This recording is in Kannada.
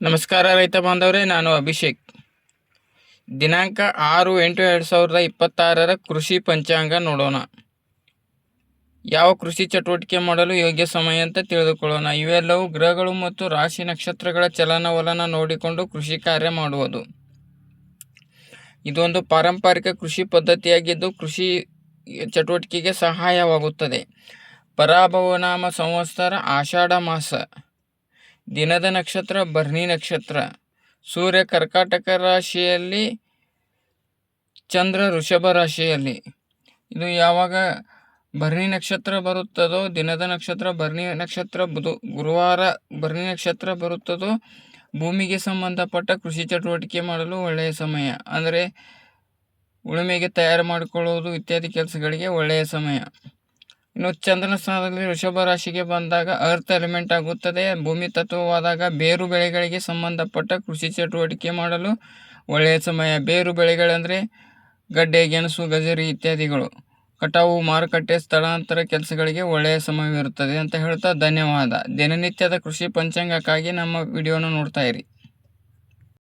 ನಮಸ್ಕಾರ ರೈತ ಬಾಂಧವರೇ, ನಾನು ಅಭಿಷೇಕ್. ದಿನಾಂಕ 6/8/2026 ಕೃಷಿ ಪಂಚಾಂಗ ನೋಡೋಣ. ಯಾವ ಕೃಷಿ ಚಟುವಟಿಕೆ ಮಾಡಲು ಯೋಗ್ಯ ಸಮಯ ಅಂತ ತಿಳಿದುಕೊಳ್ಳೋಣ. ಇವೆಲ್ಲವೂ ಗ್ರಹಗಳು ಮತ್ತು ರಾಶಿ ನಕ್ಷತ್ರಗಳ ಚಲನವಲನ ನೋಡಿಕೊಂಡು ಕೃಷಿ ಕಾರ್ಯ ಮಾಡುವುದು. ಇದೊಂದು ಪಾರಂಪರಿಕ ಕೃಷಿ ಪದ್ಧತಿಯಾಗಿದ್ದು ಕೃಷಿ ಚಟುವಟಿಕೆಗೆ ಸಹಾಯವಾಗುತ್ತದೆ. ಪರಾಭವನಾಮ ಸಂವತ್ಸರ ಆಷಾಢ ಮಾಸ. ದಿನದ ನಕ್ಷತ್ರ ಭರಣಿ ನಕ್ಷತ್ರ. ಸೂರ್ಯ ಕರ್ಕಾಟಕ ರಾಶಿಯಲ್ಲಿ, ಚಂದ್ರ ವೃಷಭ ರಾಶಿಯಲ್ಲಿ. ಇದು ಯಾವಾಗ ಭರಣಿ ನಕ್ಷತ್ರ ಬರುತ್ತದೋ, ದಿನದ ನಕ್ಷತ್ರ ಭರಣಿ ನಕ್ಷತ್ರ ಗುರುವಾರ ಭರಣಿ ನಕ್ಷತ್ರ ಬರುತ್ತದೋ, ಭೂಮಿಗೆ ಸಂಬಂಧಪಟ್ಟ ಕೃಷಿ ಚಟುವಟಿಕೆ ಮಾಡಲು ಒಳ್ಳೆಯ ಸಮಯ. ಅಂದರೆ ಉಳುಮೆಗೆ ತಯಾರು ಮಾಡಿಕೊಳ್ಳುವುದು ಇತ್ಯಾದಿ ಕೆಲಸಗಳಿಗೆ ಒಳ್ಳೆಯ ಸಮಯ. ಇನ್ನು ಚಂದ್ರನ ಸ್ಥಾನದಲ್ಲಿ ವೃಷಭ ರಾಶಿಗೆ ಬಂದಾಗ ಅರ್ತ್ ಎಲಿಮೆಂಟ್ ಆಗುತ್ತದೆ. ಭೂಮಿ ತತ್ವವಾದಾಗ ಬೇರು ಬೆಳೆಗಳಿಗೆ ಸಂಬಂಧಪಟ್ಟ ಕೃಷಿ ಚಟುವಟಿಕೆ ಮಾಡಲು ಒಳ್ಳೆಯ ಸಮಯ. ಬೇರು ಬೆಳೆಗಳಂದರೆ ಗಡ್ಡೆ, ಗೆಣಸು, ಗಜರಿ ಇತ್ಯಾದಿಗಳು. ಕಟಾವು, ಮಾರುಕಟ್ಟೆ, ಸ್ಥಳಾಂತರ ಕೆಲಸಗಳಿಗೆ ಒಳ್ಳೆಯ ಸಮಯವಿರುತ್ತದೆ ಅಂತ ಹೇಳ್ತಾ ಧನ್ಯವಾದ. ದಿನನಿತ್ಯದ ಕೃಷಿ ಪಂಚಾಂಗಕ್ಕಾಗಿ ನಮ್ಮ ವಿಡಿಯೋನ ನೋಡ್ತಾ ಇರಿ.